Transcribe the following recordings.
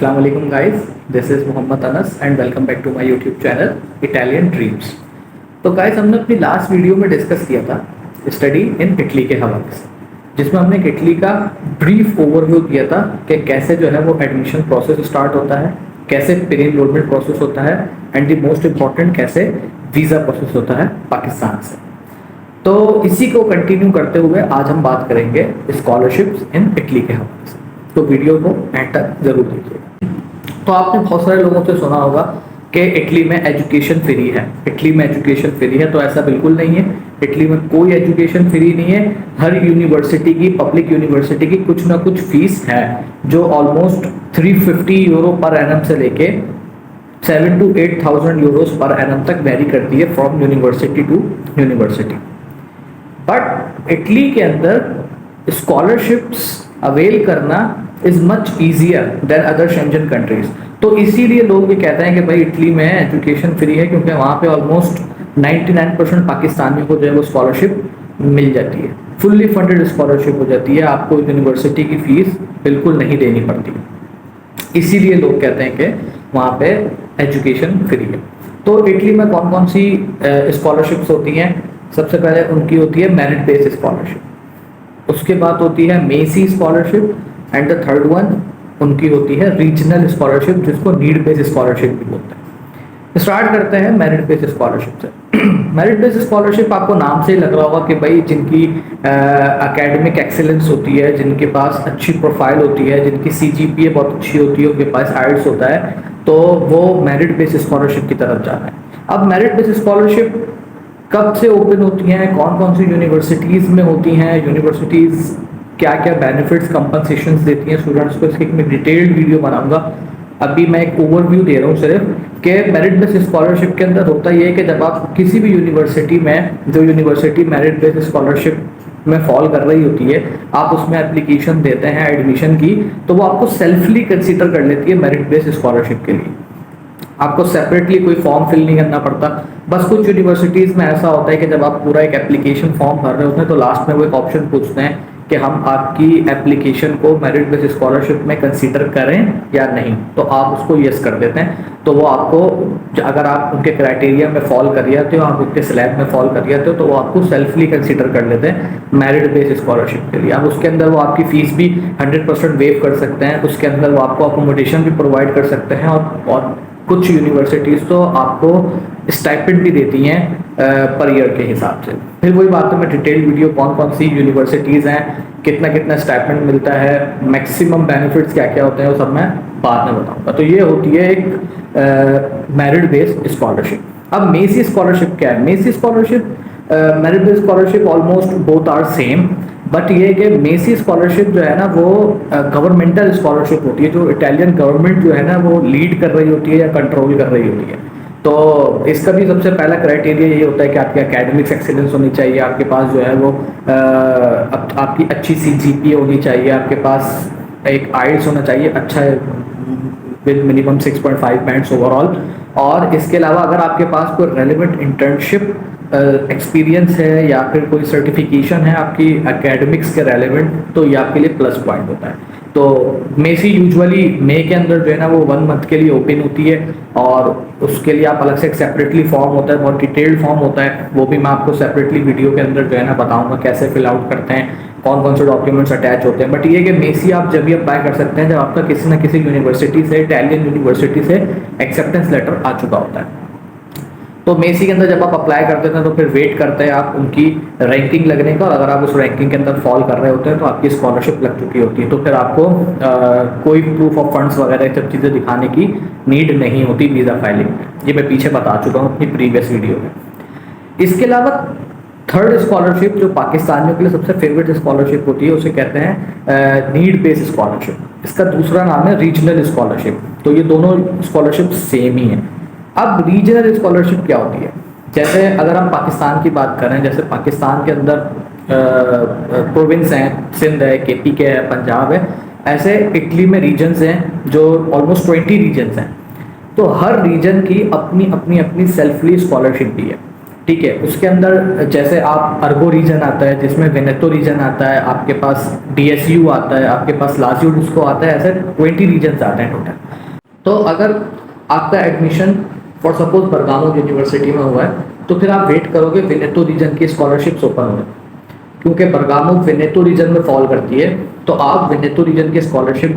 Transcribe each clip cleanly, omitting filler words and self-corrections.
अस्सलाम वालेकुम guys, this is Mohammed Anas and welcome back to my YouTube channel Italian dreams. तो गाइस, हमने अपनी लास्ट वीडियो में डिस्कस किया था स्टडी इन इटली के हवाले से, जिसमें हमने इटली का ब्रीफ ओवरव्यू किया था कि कैसे जो है वो एडमिशन प्रोसेस स्टार्ट होता है, कैसे प्री एनरोलमेंट प्रोसेस होता है एंड द मोस्ट इम्पॉर्टेंट कैसे वीज़ा प्रोसेस होता है पाकिस्तान से। तो इसी को कंटिन्यू करते हुए आज हम बात करेंगे स्कॉलरशिप्स इन इटली के हवाले से, तो वीडियो को एंड तक जरूर देखिएगा। तो आपने बहुत सारे लोगों से सुना होगा कि इटली में एजुकेशन फ्री है, इटली में एजुकेशन फ्री है। तो ऐसा बिल्कुल नहीं है, इटली में कोई एजुकेशन फ्री नहीं है। हर यूनिवर्सिटी की, पब्लिक यूनिवर्सिटी की कुछ ना कुछ फीस है जो ऑलमोस्ट 350 यूरो पर एनम से लेके 7 to 8,000 यूरोस पर एनम तक वेरी करती है from university to university. But Italy के अंदर स्कॉलरशिप्स अवेल करना is much easier than other Schengen countries. तो इसीलिए लोग ये कहते हैं कि भाई इटली में एजुकेशन फ्री है, क्योंकि वहाँ पे ऑलमोस्ट 99% पाकिस्तानियों को जो है वो स्कॉलरशिप मिल जाती है, फुल्ली फंडेड स्कॉलरशिप हो जाती है, आपको यूनिवर्सिटी की फीस बिल्कुल नहीं देनी पड़ती। इसीलिए लोग कहते हैं कि वहाँ पे एजुकेशन फ्री है। तो इटली में कौन कौन सी स्कॉलरशिप्स होती हैं? सबसे पहले उनकी होती है मेरिट बेस्ड स्कॉलरशिप, उसके बाद होती है MAECI scholarship and the third one उनकी होती है रीजनल स्कॉलरशिप, जिसको नीड बेस्ड स्कॉलरशिप भी बोलते हैं। स्टार्ट करते हैं मेरिट बेस्ड स्कॉलरशिप से। मेरिट बेस्ड स्कॉलरशिप आपको नाम से ही लग रहा होगा कि भाई जिनकी एकेडमिक एक्सेलेंस होती है, जिनके पास अच्छी प्रोफाइल होती है, जिनकी सीजीपीए बहुत अच्छी होती है, उनके पास आइल्स होता है, तो वो मेरिट बेस्ड स्कॉलरशिप की तरफ जा रहे हैं। अब मेरिट बेस्ड स्कॉलरशिप कब से ओपन होती हैं, कौन कौन सी यूनिवर्सिटीज़ में होती हैं, यूनिवर्सिटीज़ क्या क्या बेनिफिट्स कंपनसेशंस देती हैं स्टूडेंट्स को, इसकी मैं डिटेल्ड वीडियो बनाऊंगा। अभी मैं एक ओवरव्यू दे रहा हूँ सिर्फ कि मेरिट बेस्ड स्कॉलरशिप के अंदर होता ये है कि जब आप किसी भी यूनिवर्सिटी में, जो यूनिवर्सिटी मेरिट बेस्ड स्कॉलरशिप में फॉल कर रही होती है, आप उसमें एप्लीकेशन देते हैं एडमिशन की, तो वो आपको सेल्फली कंसीडर कर लेती है मेरिट बेस्ड स्कॉलरशिप के लिए। आपको सेपरेटली कोई फॉर्म फिल नहीं करना पड़ता। बस कुछ यूनिवर्सिटीज़ में ऐसा होता है कि जब आप पूरा एक एप्लीकेशन फॉर्म भर रहे होते हैं तो लास्ट में वो एक ऑप्शन पूछते हैं कि हम आपकी एप्लीकेशन को मेरिट बेस्ड स्कॉलरशिप में कंसीडर करें या नहीं, तो आप उसको यस कर देते हैं। तो वो आपको, अगर आप उनके क्राइटेरिया में फॉल कर जाते हो, आप उनके स्लैब में फॉल कर जाते हो, तो वो आपको सेल्फली कंसीडर कर लेते हैं मेरिट बेस्ड स्कॉलरशिप के लिए। अब उसके अंदर वो आपकी फीस भी 100% वेव कर सकते हैं, उसके अंदर वो आपको अकोमोडेशन भी प्रोवाइड कर सकते हैं, और कुछ यूनिवर्सिटीज़ तो आपको स्टाइपेंड भी देती हैं पर ईयर के हिसाब से। फिर वही बात है, मैं डिटेल वीडियो कौन कौन सी यूनिवर्सिटीज़ हैं, कितना कितना स्टाइपेंड मिलता है, मैक्सिमम बेनिफिट्स क्या क्या होते हैं, वो सब मैं बाद में बताऊंगा। तो ये होती है एक मेरिट बेस्ड स्कॉलरशिप। अब मेसी स्कॉलरशिप क्या है? MAECI scholarship, merit based scholarship almost both are same, but ये कि मेसी स्कॉलरशिप जो है ना वो गवर्नमेंटल स्कॉलरशिप होती है, जो इटालियन गवर्नमेंट जो है ना वो लीड कर रही होती है या कंट्रोल कर रही होती है। तो इसका भी सबसे पहला क्राइटेरिया ये होता है कि आपकी एकेडमिक्स एक्सीलेंस होनी चाहिए, आपके पास जो है वो आपकी अच्छी सीजीपीए होनी चाहिए, आपके पास एक आइल्स होना चाहिए अच्छा विद मिनिमम 6.5 बैंड्स ओवरऑल। और इसके अलावा अगर आपके पास कोई रेलिवेंट इंटर्नशिप एक्सपीरियंस है या फिर कोई सर्टिफिकेशन है आपकी एकेडमिक्स के रेलेवेंट, तो ये आपके लिए प्लस पॉइंट होता है। तो मेसी यूजुअली मई के अंदर जो है ना वो 1 मंथ के लिए ओपन होती है, और उसके लिए आप अलग से एक सेपरेटली फॉर्म होता है, बहुत डिटेल्ड फॉर्म होता है, वो भी मैं आपको सेपरेटली वीडियो के अंदर जो है ना बताऊंगा कैसे फिल आउट करते हैं, कौन कौन से डॉक्यूमेंट्स अटैच होते हैं। बट ये कि मेसी आप जब भी अप्लाई कर सकते हैं जब आपका किसी ना किसी यूनिवर्सिटी से, इटालियन यूनिवर्सिटी से एक्सेप्टेंस लेटर आ चुका होता है। तो मेसी के अंदर जब आप अप्लाई करते हैं तो फिर वेट करते हैं आप उनकी रैंकिंग लगने का, और अगर आप उस रैंकिंग के अंदर फॉल कर रहे होते हैं तो आपकी स्कॉलरशिप लग चुकी होती है, तो फिर आपको कोई प्रूफ ऑफ फंड्स वगैरह सब चीज़ें दिखाने की नीड नहीं होती वीज़ा फाइलिंग में। ये मैं पीछे बता चुका हूँ अपनी प्रीवियस वीडियो में। इसके अलावा थर्ड स्कॉलरशिप जो पाकिस्तानियों के लिए सबसे फेवरेट स्कॉलरशिप होती है, उसे कहते हैं नीड बेस्ड स्कॉलरशिप। इसका दूसरा नाम है रीजनल स्कॉलरशिप। तो ये दोनों स्कॉलरशिप सेम ही हैं। अब रीजनल स्कॉलरशिप क्या होती है? जैसे अगर हम पाकिस्तान की बात करें, जैसे पाकिस्तान के अंदर प्रोविंस हैं, सिंध है, केपी के है, पंजाब है, ऐसे इटली में रीजन्स हैं जो ऑलमोस्ट 20 रीजन्स हैं। तो हर रीजन की अपनी अपनी अपनी सेल्फली स्कॉलरशिप भी है, ठीक है। उसके अंदर जैसे आप अर्गो रीजन आता है, जिसमें वेनेतो रीजन आता है, आपके पास डीएसयू आता है, आपके पास लाजियो डिस्को आता है, ऐसे 20 रीजन्स आते हैं टोटल। तो अगर आपका admission for suppose Bergamo university में हुआ है तो फिर आप वेट करोगे वेनेटो रीजन की स्कॉलरशिप्स ओपन होने, क्योंकि बरगामो वेनेटो रीजन में फॉल करती है। तो आप वेनेटो रीजन की स्कॉलरशिप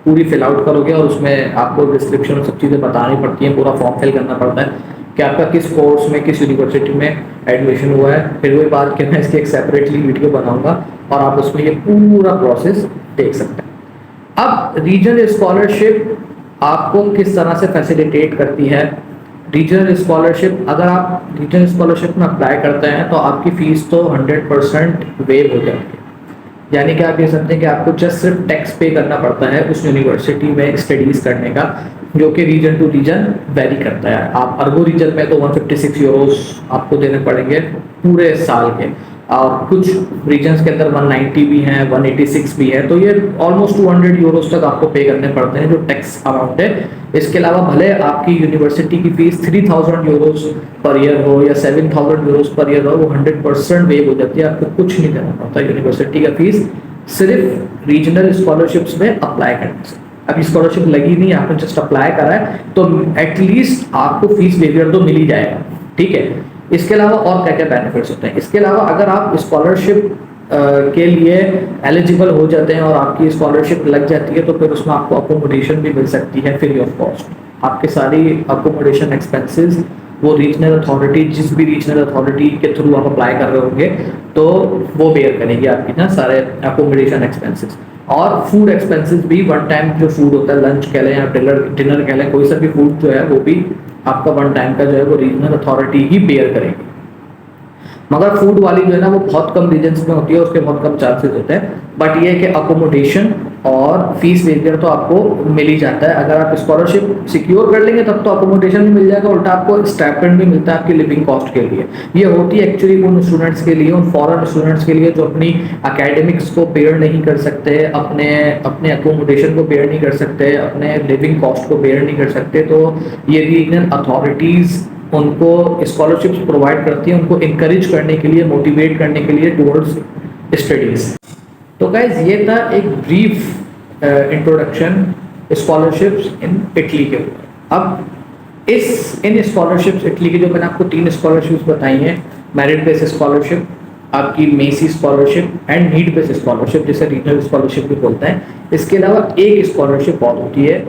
पूरी फिल आउट करोगे और उसमें आपको डिस्क्रिप्शन सब चीज़ें बतानी पड़ती हैं, पूरा फॉर्म फिल करना पड़ता है कि आपका किस कोर्स में किस यूनिवर्सिटी में एडमिशन हुआ है। फिर वही बात कि मैं इसकी एक सेपरेटली वीडियो बनाऊंगा और आप उसमें ये पूरा प्रोसेस देख सकते हैं। अब रीजनल स्कॉलरशिप आपको किस तरह से फैसिलिटेट करती है। रीजनल स्कॉलरशिप, अगर आप रीजनल स्कॉलरशिप में अप्लाई करते हैं तो आपकी फ़ीस तो 100% वेव हो जाती है। यानी कि आप ये समझते हैं कि आपको जस्ट सिर्फ टैक्स पे करना पड़ता है उस यूनिवर्सिटी में स्टडीज़ करने का, जो कि रीजन टू रीजन वेरी करता है। आप अर्गो रीजन में तो 156 यूरोस आपको देने पड़ेंगे पूरे साल के, और कुछ रीजन्स के अंदर 190 भी हैं, 186 भी है, तो ये ऑलमोस्ट 200 यूरोस तक आपको पे करने पड़ते हैं जो टैक्स अमाउंट है। इसके अलावा भले आपकी यूनिवर्सिटी की फीस 3000 यूरोस पर ईयर हो या 7000 यूरोस पर ईयर हो, वो 100% वेव हो जाती है, आपको कुछ नहीं देना पड़ता यूनिवर्सिटी का फीस, सिर्फ रीजनल स्कॉलरशिप्स में अप्लाई करने से। अभी स्कॉलरशिप लगी नहीं, आपने जस्ट अप्लाई करा है तो एटलीस्ट आपको फीस वेवियर तो मिल ही जाएगा, ठीक है। इसके अलावा और क्या क्या बेनिफिट्स होते हैं, इसके अलावा अगर आप स्कॉलरशिप के लिए एलिजिबल हो जाते हैं और आपकी स्कॉलरशिप लग जाती है तो फिर उसमें आपको अकोमोडेशन भी मिल सकती है फ्री ऑफ कॉस्ट। आपके सारी अकोमोडेशन एक्सपेंसेस वो रीजनल अथॉरिटी, जिस भी रीजनल अथॉरिटी के थ्रू आप अप्लाई कर रहे होंगे तो वो बेयर करेगी आपकी ना सारे अकोमोडेशन एक्सपेंसेस। और फूड एक्सपेंसेस भी, वन टाइम जो फूड होता है, लंच कह लें या डिनर कह लें, कोई सा भी फूड जो है वो भी आपका वन टाइम का जो है वो रीजनल अथॉरिटी ही बेयर करेगी। मगर फूड वाली जो है ना वो बहुत कम रीजन्स में होती है, उसके बहुत कम चार्जेस होते हैं। बट ये है कि अकोमोडेशन और फीस वेवियर तो आपको मिल ही जाता है। अगर आप स्कॉलरशिप सिक्योर कर लेंगे तब तो अकोमोडेशन भी मिल जाएगा, उल्टा आपको स्टाइपेंड भी मिलता है आपकी लिविंग कॉस्ट के लिए। ये होती है एक्चुअली उन स्टूडेंट्स के लिए, उन फॉरेन स्टूडेंट्स के लिए जो अपनी अकेडमिक्स को बेयर नहीं कर सकते, अपने अकोमोडेशन को बेयर नहीं कर सकते, अपने लिविंग कॉस्ट को बेयर नहीं कर सकते। तो ये रीजनल अथॉरिटीज़ उनको स्कॉलरशिप्स प्रोवाइड करती हैं, उनको इनकरेज करने के लिए, मोटिवेट करने के लिए टुवर्ड्स स्टडीज़। तो गाइज ये था एक brief introduction scholarships in Italy के ऊपर। अब इन स्कॉलरशिप्स इटली की जो मैंने आपको 3 स्कॉलरशिप्स बताई हैं, मेरिट बेस स्कॉलरशिप, आपकी MAECI scholarship and need base scholarship, जिसे रीजनल स्कॉलरशिप भी बोलते हैं। इसके अलावा एक स्कॉलरशिप और होती है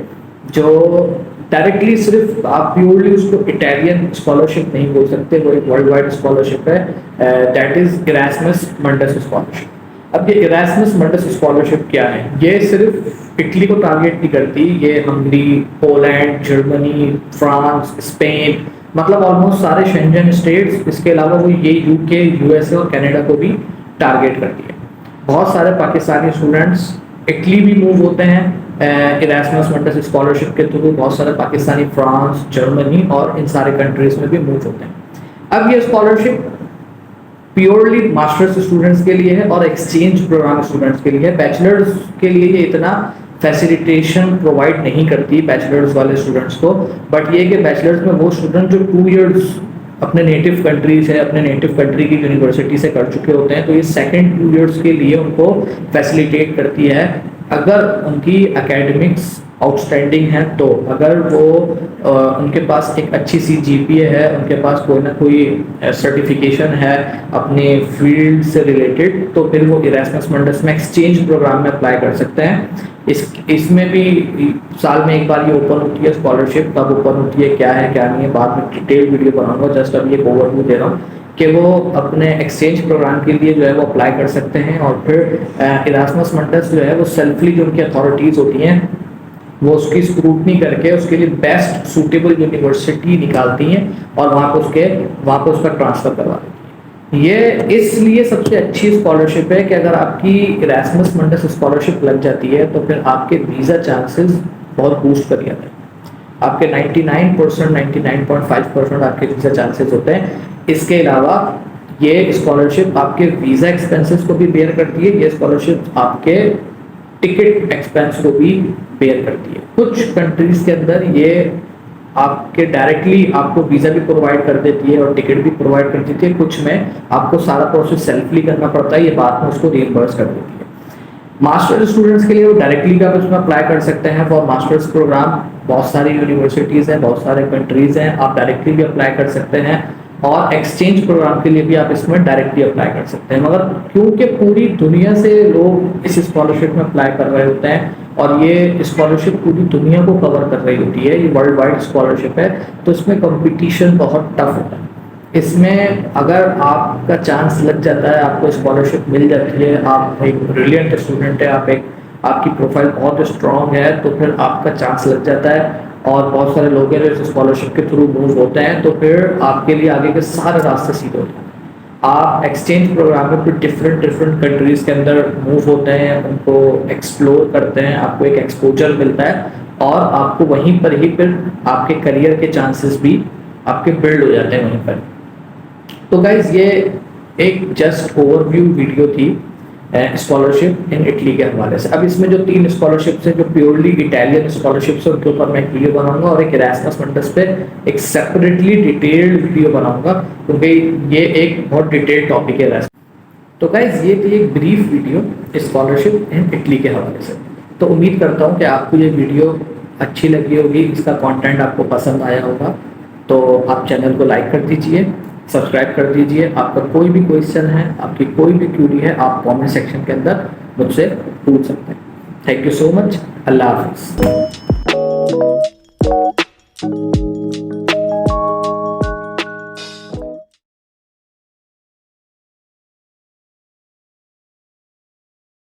जो डायरेक्टली सिर्फ आप प्योरली उसको इटालियन स्कॉलरशिप नहीं बोल सकते, वो एक वर्ल्ड वाइड स्कॉलरशिप है, दैट इज इरास्मस मंडस स्कॉलरशिप। अब ये इरास्मस मंडस स्कॉलरशिप क्या है, ये सिर्फ इटली को टारगेट नहीं करती, ये Hungary, Poland, Germany, France, Spain, मतलब ऑलमोस्ट सारे शेंजन स्टेट्स, इसके अलावा वो ये यूके, यूएसए और कनाडा को भी टारगेट करती है। बहुत सारे पाकिस्तानी स्टूडेंट्स इटली भी मूव होते हैं इरास्मस मंडस स्कॉलरशिप के थ्रू, बहुत सारे पाकिस्तानी फ्रांस, जर्मनी और इन सारे कंट्रीज में भी मूव होते हैं। अब ये स्कॉलरशिप प्योरली मास्टर्स स्टूडेंट्स के लिए है और एक्सचेंज प्रोग्राम स्टूडेंट्स के लिए है। बैचलर्स के लिए ये इतना फैसिलिटेशन प्रोवाइड नहीं करती बैचलर्स वाले स्टूडेंट्स को, बट ये कि बैचलर्स में वो स्टूडेंट जो 2 इयर्स अपने नेटिव कंट्री से, अपने नेटिव कंट्री की यूनिवर्सिटी से कर चुके होते हैं, तो ये सेकेंड 2 इयर्स के लिए उनको फैसिलिटेट करती है। अगर उनकी एकेडमिक्स आउटस्टैंडिंग है तो, अगर वो उनके पास एक अच्छी सी जीपीए है, उनके पास कोई ना कोई सर्टिफिकेशन है अपने फील्ड से रिलेटेड, तो फिर वो इरास्मस मंडस में एक्सचेंज प्रोग्राम में अप्लाई कर सकते हैं। इसमें भी साल में एक बार ये ओपन होती है स्कॉलरशिप, कब ओपन होती है, क्या है क्या नहीं है, बाद में डिटेल वीडियो बनाऊंगा, जस्ट अभी एक ओवरव्यू दे रहा हूँ कि वो अपने एक्सचेंज प्रोग्राम के लिए जो है वो अप्लाई कर सकते हैं। और फिर इरास्मस मंडस जो है वो सेल्फली जो उनकी अथॉरिटीज़ होती हैं वो उसकी स्क्रूटनी करके उसके लिए बेस्ट सूटेबल यूनिवर्सिटी निकालती हैं और वहाँ पे उसका ट्रांसफ़र करवा देती हैं। ये इसलिए सबसे अच्छी स्कॉलरशिप है कि अगर आपकी इरास्मस मंडस स्कॉलरशिप लग जाती है तो फिर आपके वीज़ा चांसेस बहुत बूस्ट कर जाते हैं। आपके 99%, 99.5% आपके वीज़ा चांसेस होते हैं। इसके अलावा ये स्कॉलरशिप आपके वीज़ा एक्सपेंसेस को भी बेयर करती है, ये स्कॉलरशिप आपके टिकट एक्सपेंस को भी बेयर करती है। कुछ कंट्रीज के अंदर ये आपके डायरेक्टली आपको वीज़ा भी प्रोवाइड कर देती है और टिकट भी प्रोवाइड कर देती है, कुछ में आपको सारा प्रोसेस सेल्फली करना पड़ता है, ये बाद में उसको रिइंबर्स कर देती है। मास्टर्स स्टूडेंट्स के लिए वो डायरेक्टली आप इसमें अप्लाई कर सकते हैं फॉर मास्टर्स प्रोग्राम। बहुत सारी यूनिवर्सिटीज़ हैं, बहुत सारे कंट्रीज़ हैं, आप डायरेक्टली भी अप्लाई कर सकते हैं। और एक्सचेंज प्रोग्राम के लिए भी आप इसमें डायरेक्टली अप्लाई कर सकते हैं। मगर क्योंकि पूरी दुनिया से लोग इस स्कॉलरशिप में अप्लाई कर रहे होते हैं और ये स्कॉलरशिप पूरी दुनिया को कवर कर रही होती है, ये वर्ल्ड वाइड स्कॉलरशिप है, तो इसमें कंपटीशन बहुत टफ होता है। इसमें अगर आपका चांस लग जाता है, आपको स्कॉलरशिप मिल जाती है, आप एक ब्रिलियंट स्टूडेंट है, आपकी प्रोफाइल बहुत स्ट्रांग है, तो फिर आपका चांस लग जाता है। और बहुत सारे लोग हैं जो स्कॉलरशिप के थ्रू मूव होते हैं, तो फिर आपके लिए आगे के सारे रास्ते सीधे होते हैं। आप एक्सचेंज प्रोग्राम में फिर डिफरेंट डिफरेंट कंट्रीज़ के अंदर मूव होते हैं, उनको एक्सप्लोर करते हैं, आपको एक एक्सपोजर मिलता है और आपको वहीं पर ही फिर आपके करियर के चांसेस भी आपके बिल्ड हो जाते हैं वहीं पर। तो गाइज ये एक जस्ट ओवरव्यू वीडियो थी स्कॉलरशिप इन इटली के हवाले से। अब इसमें जो 3 स्कॉलरशिप्स हैं जो प्योरली इटालियन स्कॉलरशिप्स है, उनके ऊपर मैं एक वीडियो बनाऊंगा और एक इरास्मस मुंडस पे एक सेपरेटली डिटेल्ड वीडियो बनाऊंगा, क्योंकि ये एक बहुत डिटेल्ड टॉपिक है। तो गाइज ये थी एक brief video scholarship in Italy के हवाले से। तो उम्मीद करता हूँ कि आपको ये वीडियो अच्छी लगी होगी, इसका कंटेंट आपको पसंद आया होगा। तो आप चैनल को लाइक कर दीजिए, सब्सक्राइब कर दीजिए। आपका कोई भी क्वेश्चन है, आपकी कोई भी क्यूरी है, आप कमेंट सेक्शन के अंदर मुझसे पूछ सकते हैं। Thank you so much. अल्लाह हाफिज़।